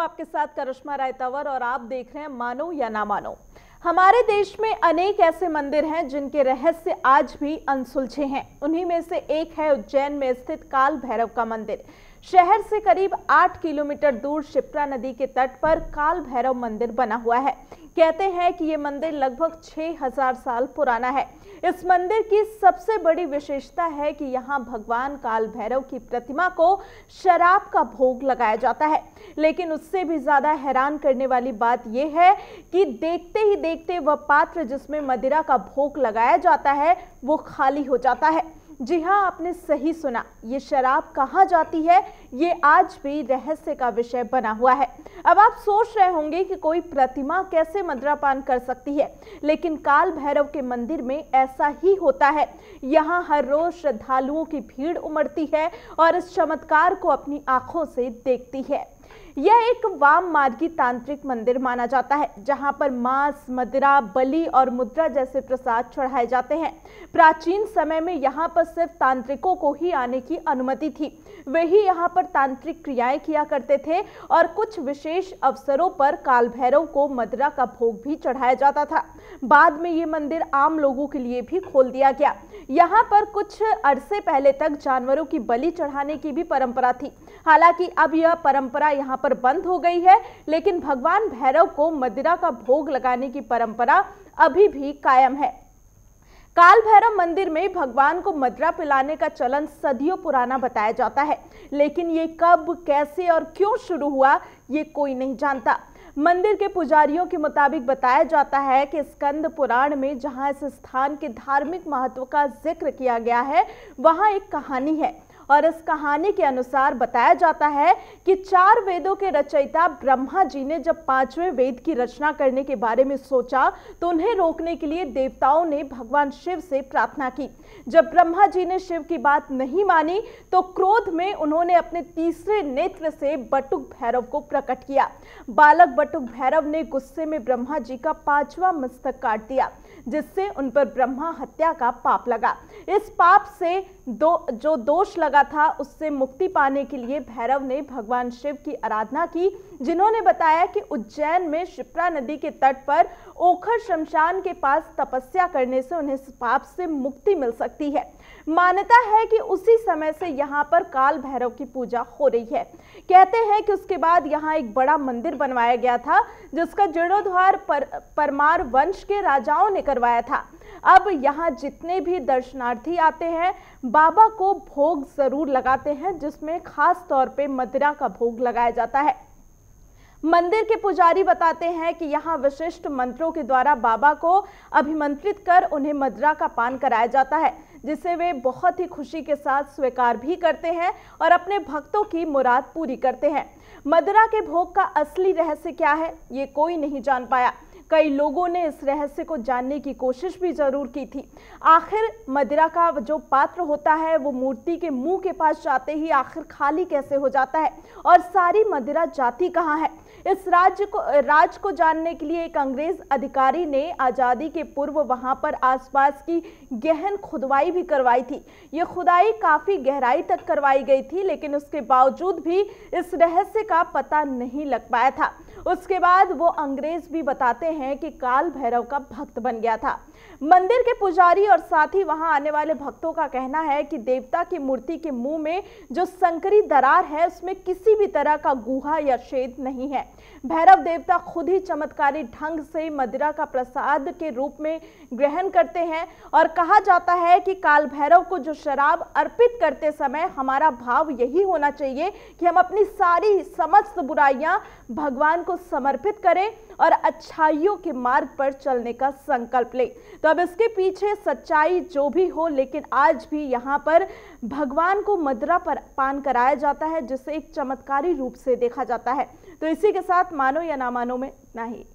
आपके साथ करिश्मा रायतावर और आप देख रहे हैं मानो या ना मानो। हमारे देश में अनेक ऐसे मंदिर हैं जिनके रहस्य आज भी अनसुलझे हैं। उन्हीं में से एक है उज्जैन में स्थित काल भैरव का मंदिर। शहर से करीब 8 किलोमीटर दूर शिप्रा नदी के तट पर काल भैरव मंदिर बना हुआ है। कहते हैं कि ये मंदिर लगभग 6000 साल पुराना है। इस मंदिर की सबसे बड़ी विशेषता है कि यहाँ भगवान काल भैरव की प्रतिमा को शराब का भोग लगाया जाता है। लेकिन उससे भी ज्यादा हैरान करने वाली बात यह है कि देखते ही देखते वह पात्र जिसमें मदिरा का भोग लगाया जाता है वो खाली हो जाता है। जी हाँ, आपने सही सुना, ये शराब कहाँ जाती है ये आज भी रहस्य का विषय बना हुआ है। अब आप सोच रहे होंगे कि कोई प्रतिमा कैसे मदिरापान कर सकती है, लेकिन काल भैरव के मंदिर में ऐसा ही होता है। यहाँ हर रोज श्रद्धालुओं की भीड़ उमड़ती है और इस चमत्कार को अपनी आंखों से देखती है। यह एक वाम मार्गी तांत्रिक मंदिर माना जाता है, जहां पर मांस, मदिरा, बलि और मुद्रा जैसे प्रसाद चढ़ाए जाते हैं। प्राचीन समय में यहां पर सिर्फ तांत्रिकों को ही आने की अनुमति थी। वे ही यहां पर तांत्रिक क्रियाएं किया करते थे और कुछ विशेष अवसरों पर काल भैरव को मदिरा का भोग भी चढ़ाया जाता था। बाद में ये मंदिर आम लोगों के लिए भी खोल दिया गया। यहाँ पर कुछ अरसे पहले तक जानवरों की बलि चढ़ाने की भी परंपरा थी। हालांकि अब यह परंपरा यहाँ पर बंद हो गई है, लेकिन भगवान भैरव को मदिरा का भोग लगाने की परंपरा अभी भी कायम है। काल भैरव मंदिर में भगवान को मदिरा पिलाने का चलन सदियों पुराना बताया जाता है, लेकिन ये कब, कैसे और क्यों शुरू हुआ ये कोई नहीं जानता। मंदिर के पुजारियों के मुताबिक बताया जाता है कि स्कंद पुराण में जहां इस स्थान के धार्मिक महत्व का जिक्र किया गया है वहां एक कहानी है और इस कहानी के अनुसार बताया जाता है कि 4 वेदों के रचयिता ब्रह्मा जी ने जब 5वें वेद की रचना करने के बारे में सोचा तो उन्हें रोकने के लिए देवताओं ने भगवान शिव से प्रार्थना की। जब ब्रह्मा जी ने शिव की बात नहीं मानी तो क्रोध में उन्होंने अपने तीसरे नेत्र से बटुक भैरव को प्रकट किया। बालक बटुक भैरव ने गुस्से में ब्रह्मा जी का 5वां मस्तक काट दिया, जिससे उन पर ब्रह्मा हत्या का पाप लगा। इस पाप से जो दोष लगा था उससे मुक्ति पाने के लिए भैरव ने भगवान शिव की आराधना की, जिन्होंने बताया कि उज्जैन में शिप्रा नदी के तट पर ओखर शमशान के पास तपस्या करने से उन्हें इस पाप से मुक्ति मिल सकती है। मान्यता है कि उसी समय से यहाँ पर काल भैरव की पूजा हो रही है। कहते हैं कि उसके बाद यहाँ एक बड़ा मंदिर बनवाया गया था, जिसका जीर्णोद्धार परमार वंश के राजाओं ने करवाया था। अब यहाँ जितने भी दर्शनार्थी आते हैं बाबा को भोग जरूर लगाते हैं, जिसमें खास तौर पे मदिरा का भोग लगाया जाता है। मंदिर के पुजारी बताते हैं कि यहाँ विशिष्ट मंत्रों के द्वारा बाबा को अभिमंत्रित कर उन्हें मदिरा का पान कराया जाता है, जिसे वे बहुत ही खुशी के साथ स्वीकार भी करते हैं और अपने भक्तों की मुराद पूरी करते हैं। मदिरा के भोग का असली रहस्य क्या है ये कोई नहीं जान पाया। कई लोगों ने इस रहस्य को जानने की कोशिश भी जरूर की थी। आखिर मदिरा का जो पात्र होता है वो मूर्ति के मुंह के पास जाते ही आखिर खाली कैसे हो जाता है और सारी मदिरा जाती कहाँ है? इस राज को जानने के लिए एक अंग्रेज अधिकारी ने आजादी के पूर्व वहां पर आसपास की गहन खुदाई भी करवाई थी। ये खुदाई काफी गहराई तक करवाई गई थी, लेकिन उसके बावजूद भी इस रहस्य का पता नहीं लग पाया था। उसके बाद वो अंग्रेज भी बताते हैं कि काल भैरव का भक्त बन गया था। मंदिर के पुजारी और साथ ही वहां आने वाले भक्तों का कहना है कि देवता की मूर्ति के मुंह में जो संकरी दरार है उसमें किसी भी तरह का गुहा या छेद नहीं है। भैरव देवता खुद ही चमत्कारी ढंग से मदिरा का प्रसाद के रूप में ग्रहण करते हैं और कहा जाता है कि काल भैरव को जो शराब अर्पित करते समय हमारा भाव यही होना चाहिए कि हम अपनी सारी समस्त बुराइयां भगवान को समर्पित करें और अच्छाइयों के मार्ग पर चलने का संकल्प ले। तो अब इसके पीछे सच्चाई जो भी हो, लेकिन आज भी यहाँ पर भगवान को मदिरा पर पान कराया जाता है, जिसे एक चमत्कारी रूप से देखा जाता है। तो इसी के साथ मानो या ना मानो में इतना ही।